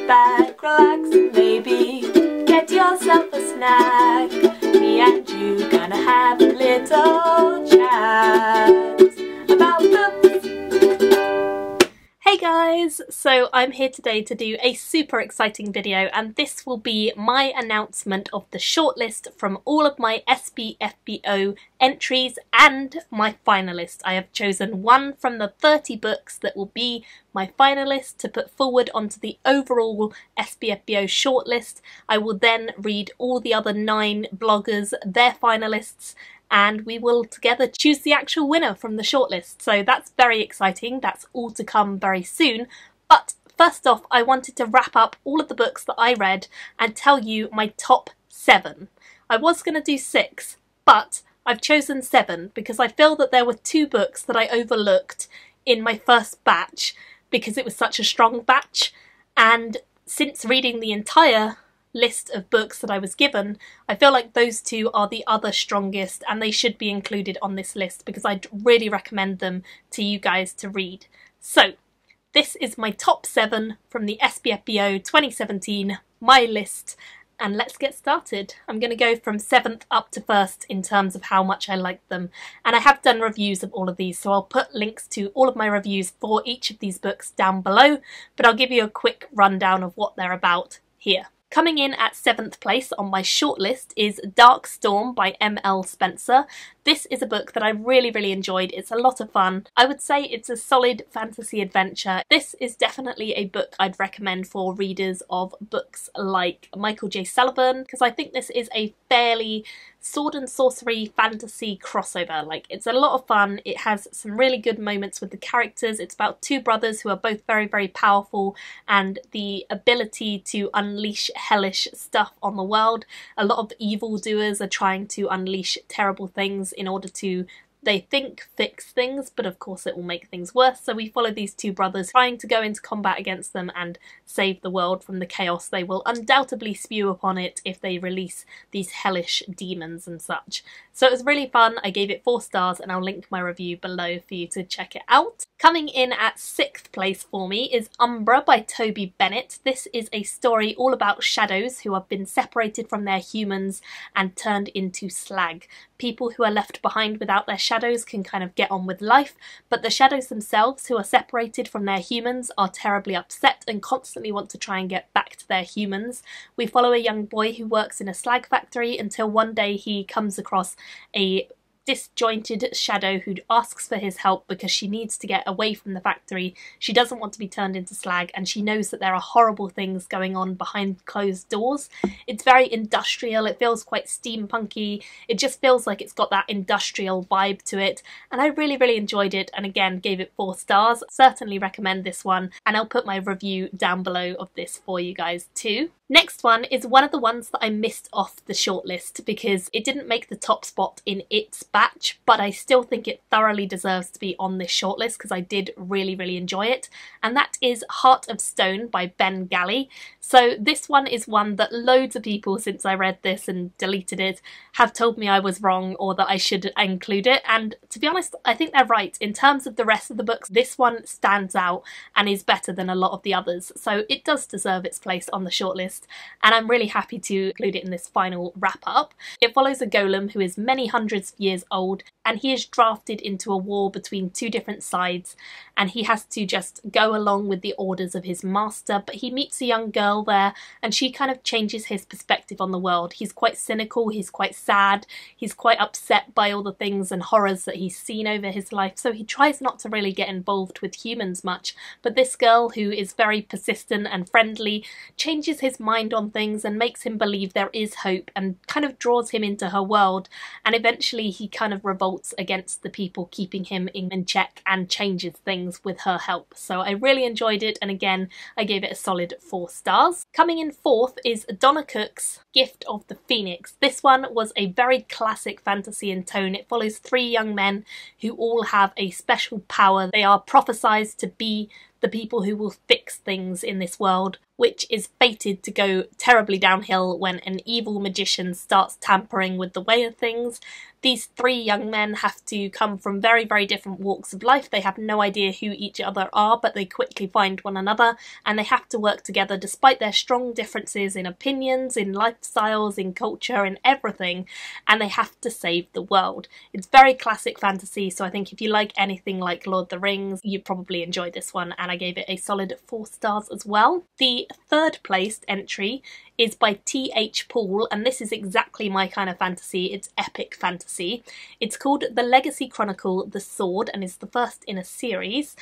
back, relax, and maybe get yourself a snack. Me and you gonna have a little chat about books. Hey guys! So I'm here today to do a super exciting video, and this will be my announcement of the shortlist from all of my SPFBO entries and my finalist. I have chosen one from the 30 books that will be my finalist to put forward onto the overall SPFBO shortlist. I will then read all the other 9 bloggers, their finalists, and we will together choose the actual winner from the shortlist. So that's very exciting. That's all to come very soon. But first off, I wanted to wrap up all of the books that I read and tell you my top 7. I was going to do 6, but I've chosen 7 because I feel that there were 2 books that I overlooked in my first batch because it was such a strong batch, and since reading the entire list of books that I was given, I feel like those 2 are the other strongest and they should be included on this list because I'd really recommend them to you guys to read. So this is my top 7 from the SPFBO 2017, my list, and let's get started. I'm going to go from 7th up to 1st in terms of how much I like them, and I have done reviews of all of these, so I'll put links to all of my reviews for each of these books down below, but I'll give you a quick rundown of what they're about here. Coming in at 7th place on my shortlist is Darkstorm by M.L. Spencer. This is a book that I really enjoyed. It's a lot of fun. I would say it's a solid fantasy adventure. This is definitely a book I'd recommend for readers of books like Michael J. Sullivan, because I think this is a fairly sword and sorcery fantasy crossover. Like, it's a lot of fun. It has some really good moments with the characters. It's about 2 brothers who are both very powerful and the ability to unleash hellish stuff on the world. A lot of evildoers are trying to unleash terrible things in order to, they think, fix things, but of course it will make things worse. So we follow these 2 brothers trying to go into combat against them and save the world from the chaos they will undoubtedly spew upon it if they release these hellish demons and such. So it was really fun. I gave it 4 stars and I'll link my review below for you to check it out. Coming in at 6th place for me is Umbra by Toby Bennett. This is a story all about shadows who have been separated from their humans and turned into slag. People who are left behind without their shadows can kind of get on with life, but the shadows themselves, who are separated from their humans, are terribly upset and constantly want to try and get back to their humans. We follow a young boy who works in a slag factory until one day he comes across a disjointed shadow who asks for his help because she needs to get away from the factory. She doesn't want to be turned into slag, and she knows that there are horrible things going on behind closed doors. It's very industrial. It feels quite steampunky. It just feels like it's got that industrial vibe to it, and I really enjoyed it, and again gave it 4 stars. Certainly recommend this one, and I'll put my review down below of this for you guys too. Next one is one of the ones that I missed off the shortlist because it didn't make the top spot in its batch, but I still think it thoroughly deserves to be on this shortlist because I did really enjoy it, and that is Heart of Stone by Ben Galley. So this one is one that loads of people, since I read this and deleted it, have told me I was wrong or that I should include it, and to be honest, I think they're right. In terms of the rest of the books, this one stands out and is better than a lot of the others, so it does deserve its place on the shortlist, and I'm really happy to include it in this final wrap up. It follows a golem who is many hundreds of years old, and he is drafted into a war between 2 different sides, and he has to just go along with the orders of his master. But he meets a young girl there and she kind of changes his perspective on the world. He's quite cynical, he's quite sad, he's quite upset by all the things and horrors that he's seen over his life, so he tries not to really get involved with humans much. But this girl, who is very persistent and friendly, changes his mind on things and makes him believe there is hope and kind of draws him into her world, and eventually he kind of revolts against the people keeping him in check and changes things with her help. So I really enjoyed it, and again I gave it a solid 4 stars. Coming in 4th is Donna Cook's Gift of the Phoenix. This one was a very classic fantasy in tone. It follows 3 young men who all have a special power. They are prophesized to be the people who will fix things in this world. which is fated to go terribly downhill when an evil magician starts tampering with the way of things. These three young men have to come from very, very different walks of life. They have no idea who each other are, but they quickly find one another, and they have to work together despite their strong differences in opinions, in lifestyles, in culture, in everything, and they have to save the world. It's very classic fantasy, so I think if you like anything like Lord of the Rings, you'd probably enjoy this one, and I gave it a solid 4 stars as well. The third placed entry is by T.H. Paul, and this is exactly my kind of fantasy. It's epic fantasy. It's called The Legacy Chronicle, The Sword, and is the first in a series.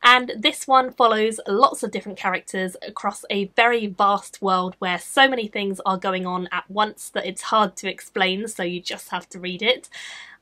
And this one follows lots of different characters across a very vast world where so many things are going on at once that it's hard to explain, so you just have to read it.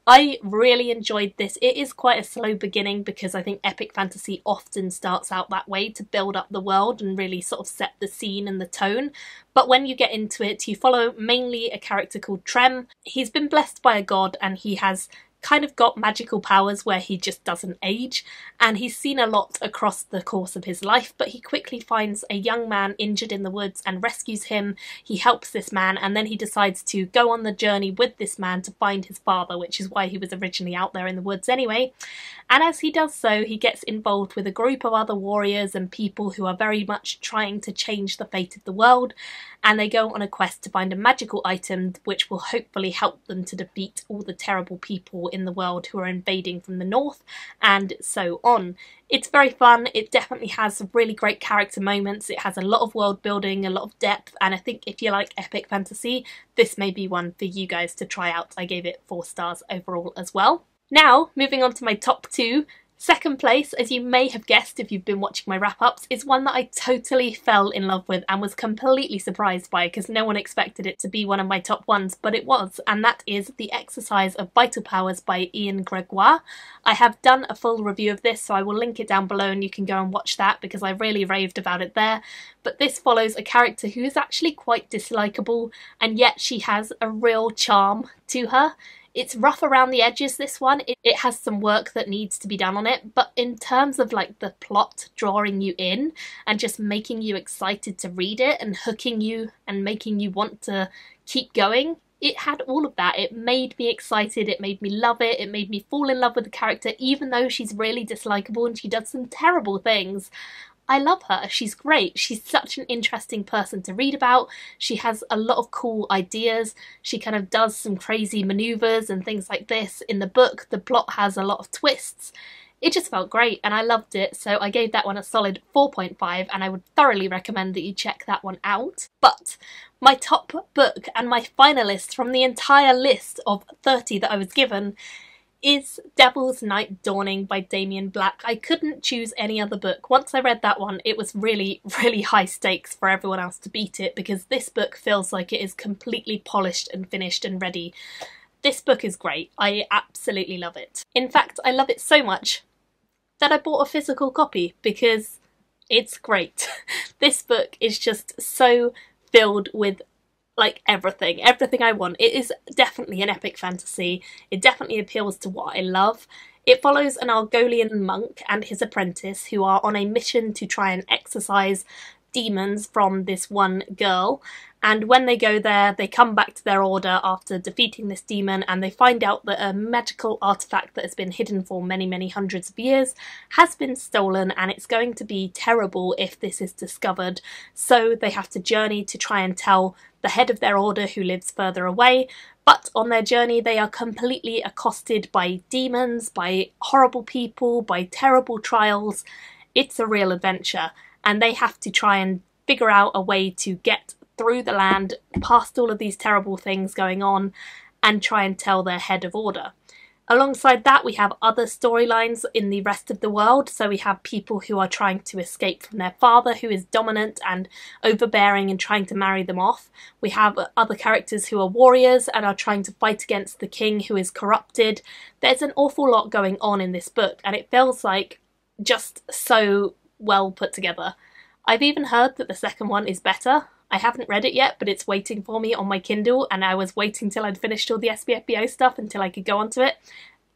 I really enjoyed this. It is quite a slow beginning because I think epic fantasy often starts out that way, to build up the world and really sort of set the scene and the tone. But when you get into it, you follow mainly a character called Trem. He's been blessed by a god and he has kind of got magical powers where he just doesn't age, and he's seen a lot across the course of his life, but he quickly finds a young man injured in the woods and rescues him. He helps this man, and then he decides to go on the journey with this man to find his father, which is why he was originally out there in the woods anyway. And as he does so, he gets involved with a group of other warriors and people who are very much trying to change the fate of the world, and they go on a quest to find a magical item which will hopefully help them to defeat all the terrible people in the world who are invading from the north, and so on. It's very fun. It definitely has some really great character moments. It has a lot of world building, a lot of depth, and I think if you like epic fantasy, this may be one for you guys to try out. I gave it 4 stars overall as well. Now, moving on to my top 2. Second place, as you may have guessed if you've been watching my wrap-ups, is one that I totally fell in love with and was completely surprised by because no one expected it to be one of my top ones, but it was, and that is The Exercise of Vital Powers by Ian Gregoire. I have done a full review of this, so I will link it down below and you can go and watch that because I really raved about it there. But this follows a character who is actually quite dislikable, and yet she has a real charm to her. It's rough around the edges, this one. It has some work that needs to be done on it, but in terms of like the plot drawing you in and just making you excited to read it and hooking you and making you want to keep going, it had all of that. It made me excited, it made me love it, it made me fall in love with the character even though she's really dislikable and she does some terrible things. I love her. She's great. She's such an interesting person to read about. She has a lot of cool ideas. She kind of does some crazy maneuvers and things like this. In the book, the plot has a lot of twists. It just felt great and I loved it, so I gave that one a solid 4.5 and I would thoroughly recommend that you check that one out. But my top book and my finalist from the entire list of 30 that I was given is Devil's Night Dawning by Damien Black. I couldn't choose any other book. Once I read that one, it was really, really high stakes for everyone else to beat it because this book feels like it is completely polished and finished and ready. This book is great. I absolutely love it. In fact, I love it so much that I bought a physical copy because it's great. This book is just so filled with like everything I want. It is definitely an epic fantasy. It definitely appeals to what I love. It follows an Argolian monk and his apprentice who are on a mission to try and exorcise demons from this one girl, and when they go there they come back to their order after defeating this demon and they find out that a magical artifact that has been hidden for many hundreds of years has been stolen, and it's going to be terrible if this is discovered, so they have to journey to try and tell the head of their order who lives further away. But on their journey they are completely accosted by demons, by horrible people, by terrible trials. It's a real adventure and they have to try and figure out a way to get through the land, past all of these terrible things going on, and try and tell their head of order. Alongside that we have other storylines in the rest of the world, so we have people who are trying to escape from their father who is dominant and overbearing and trying to marry them off. We have other characters who are warriors and are trying to fight against the king who is corrupted. There's an awful lot going on in this book and it feels like just so well put together. I've even heard that the second one is better. I haven't read it yet, but it's waiting for me on my Kindle, and I was waiting till I'd finished all the SPFBO stuff until I could go onto it.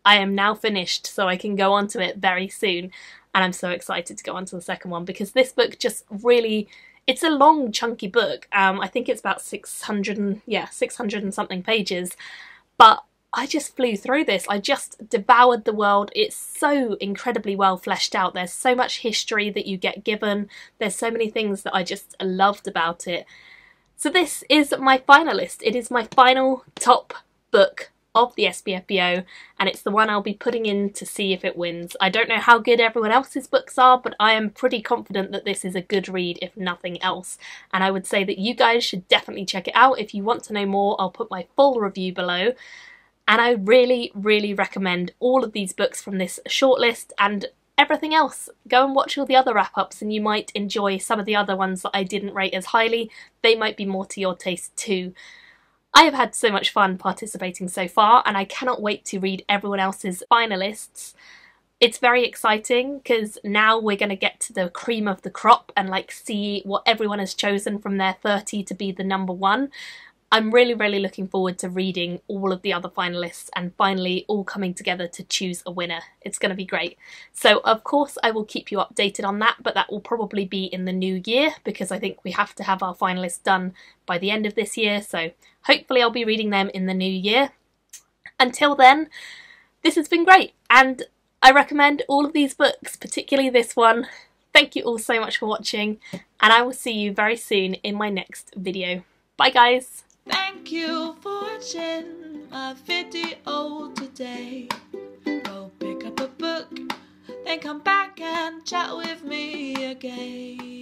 I am now finished, so I can go onto it very soon, and I'm so excited to go onto the second one because this book just really It's a long, chunky book. I think it's about 600 and something pages. But I just flew through this. I just devoured the world. It's so incredibly well fleshed out. There's so much history that you get given. There's so many things that I just loved about it. So this is my finalist. It is my final top book of the SPFBO, and it's the one I'll be putting in to see if it wins. I don't know how good everyone else's books are, but I am pretty confident that this is a good read, if nothing else. And I would say that you guys should definitely check it out. If you want to know more, I'll put my full review below. And I really, really recommend all of these books from this shortlist and everything else. Go and watch all the other wrap-ups and you might enjoy some of the other ones that I didn't rate as highly. They might be more to your taste too. I have had so much fun participating so far, and I cannot wait to read everyone else's finalists. It's very exciting because now we're going to get to the cream of the crop and like see what everyone has chosen from their 30 to be the number one. I'm really, really looking forward to reading all of the other finalists and finally all coming together to choose a winner. It's going to be great. So of course I will keep you updated on that, but that will probably be in the new year because I think we have to have our finalists done by the end of this year. So hopefully I'll be reading them in the new year. Until then, this has been great and I recommend all of these books, particularly this one. Thank you all so much for watching and I will see you very soon in my next video. Bye guys! Thank you for watching my video today. Go pick up a book, then come back and chat with me again.